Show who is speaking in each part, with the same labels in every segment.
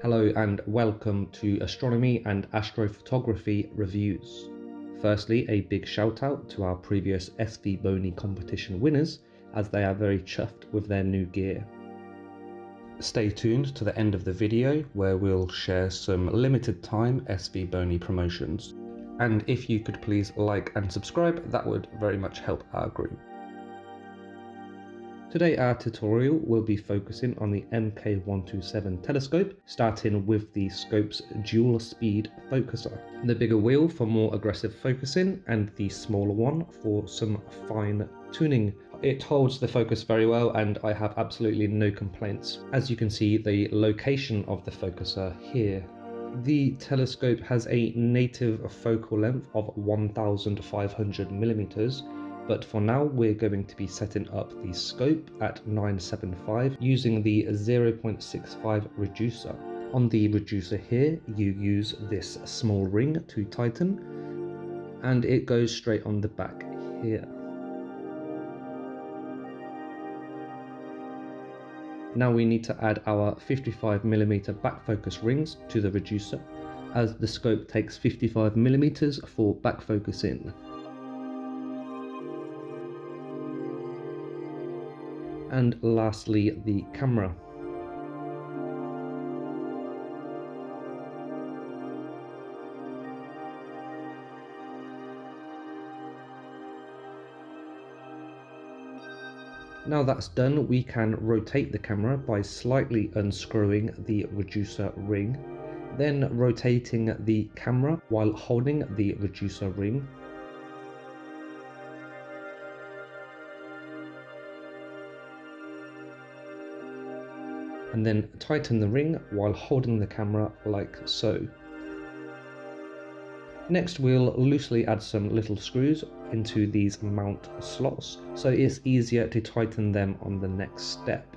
Speaker 1: Hello and welcome to Astronomy and Astrophotography reviews. Firstly, a big shout out to our previous SVBONY competition winners, as they are very chuffed with their new gear. Stay tuned to the end of the video where we'll share some limited time SVBONY promotions. And if you could please like and subscribe, that would very much help our group. Today our tutorial will be focusing on the MK127 telescope, starting with the scope's dual speed focuser. The bigger wheel for more aggressive focusing and the smaller one for some fine tuning. It holds the focus very well and I have absolutely no complaints. As you can see, the location of the focuser here. The telescope has a native focal length of 1500mm. But for now we're going to be setting up the scope at 975 using the 0.65 reducer. On the reducer here you use this small ring to tighten and it goes straight on the back here. Now we need to add our 55mm back focus rings to the reducer, as the scope takes 55mm for back focusing. And lastly, the camera. Now that's done, we can rotate the camera by slightly unscrewing the reducer ring, then rotating the camera while holding the reducer ring. And then tighten the ring while holding the camera like so. Next we'll loosely add some little screws into these mount slots so it's easier to tighten them on the next step.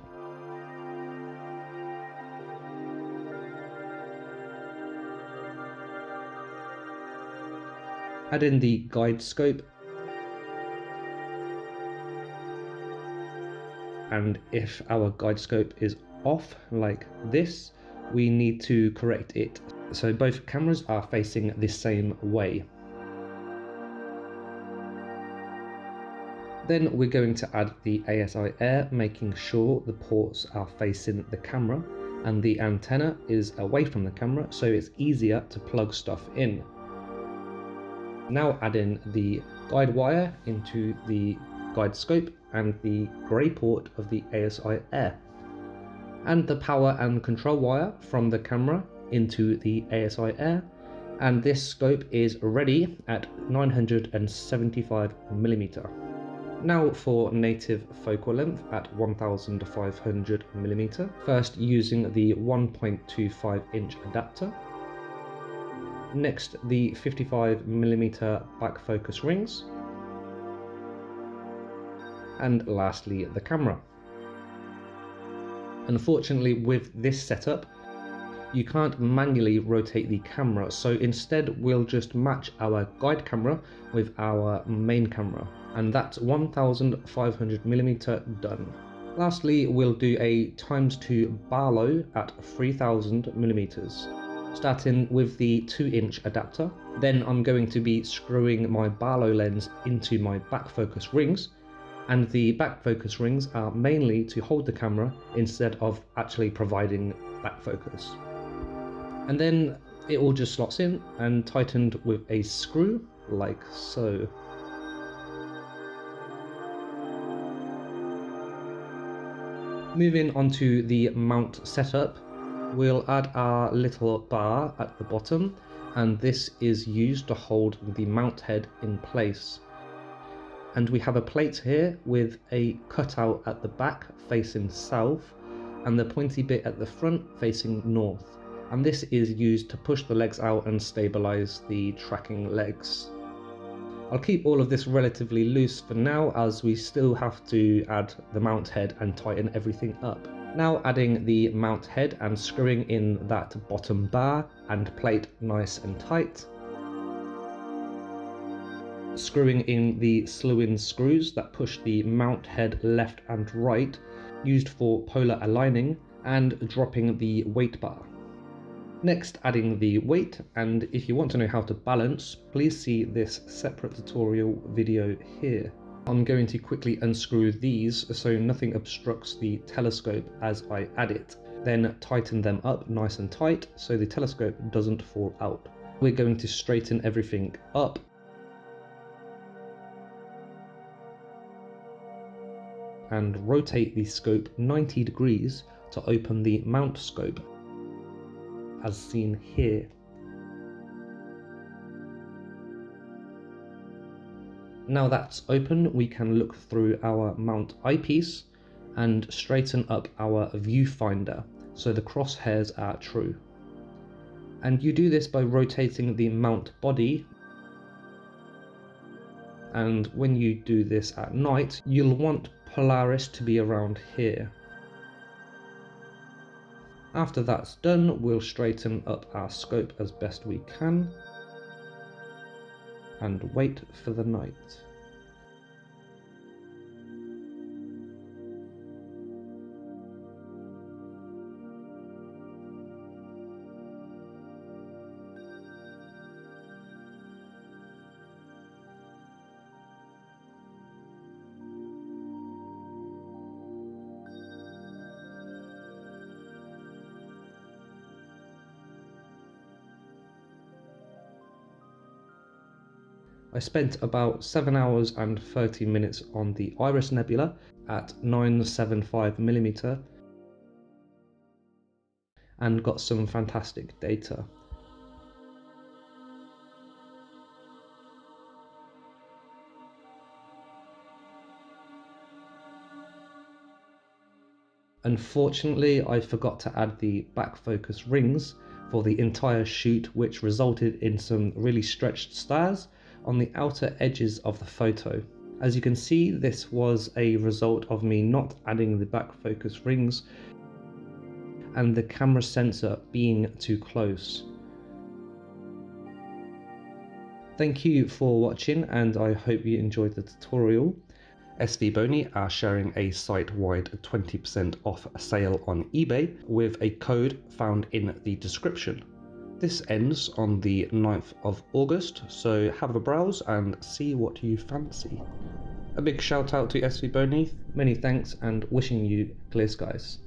Speaker 1: Add in the guide scope, and if our guide scope is off like this, we need to correct it so both cameras are facing the same way. Then we're going to add the ASIAIR, making sure the ports are facing the camera and the antenna is away from the camera so it's easier to plug stuff in. Now add in the guide wire into the guide scope and the grey port of the ASIAIR, and the power and control wire from the camera into the ASIAIR, and this scope is ready at 975mm. Now for native focal length at 1500mm, first using the 1.25 inch adapter, next the 55mm back focus rings, and lastly the camera. Unfortunately, with this setup, you can't manually rotate the camera, so instead we'll just match our guide camera with our main camera, and that's 1500mm done. Lastly, we'll do a ×2 Barlow at 3000mm, starting with the 2-inch adapter. Then I'm going to be screwing my Barlow lens into my back focus rings, and the back focus rings are mainly to hold the camera instead of actually providing back focus. And then it all just slots in and tightened with a screw like so. Moving on to the mount setup, we'll add our little bar at the bottom, and this is used to hold the mount head in place. And we have a plate here with a cutout at the back facing south and the pointy bit at the front facing north, and this is used to push the legs out and stabilize the tracking legs. I'll keep all of this relatively loose for now, as we still have to add the mount head and tighten everything up. Now adding the mount head and screwing in that bottom bar and plate nice and tight. Screwing in the slew-in screws that push the mount head left and right, used for polar aligning, and dropping the weight bar. Next, adding the weight, and if you want to know how to balance, please see this separate tutorial video here. I'm going to quickly unscrew these so nothing obstructs the telescope as I add it. Then tighten them up nice and tight so the telescope doesn't fall out. We're going to straighten everything up. And rotate the scope 90 degrees to open the mount scope, as seen here. Now that's open, we can look through our mount eyepiece and straighten up our viewfinder so the crosshairs are true. And you do this by rotating the mount body, and when you do this at night, you'll want Polaris to be around here. After that's done, we'll straighten up our scope as best we can and wait for the night. I spent about 7 hours and 30 minutes on the Iris Nebula at 975mm and got some fantastic data. Unfortunately, I forgot to add the back focus rings for the entire shoot, which resulted in some really stretched stars on the outer edges of the photo. As you can see, this was a result of me not adding the back focus rings and the camera sensor being too close. Thank you for watching, and I hope you enjoyed the tutorial. SVBONY are sharing a site-wide 20% off sale on eBay with a code found in the description. This ends on the 9th of August, so have a browse and see what you fancy. A big shout out to SVBONY, many thanks, and wishing you clear skies.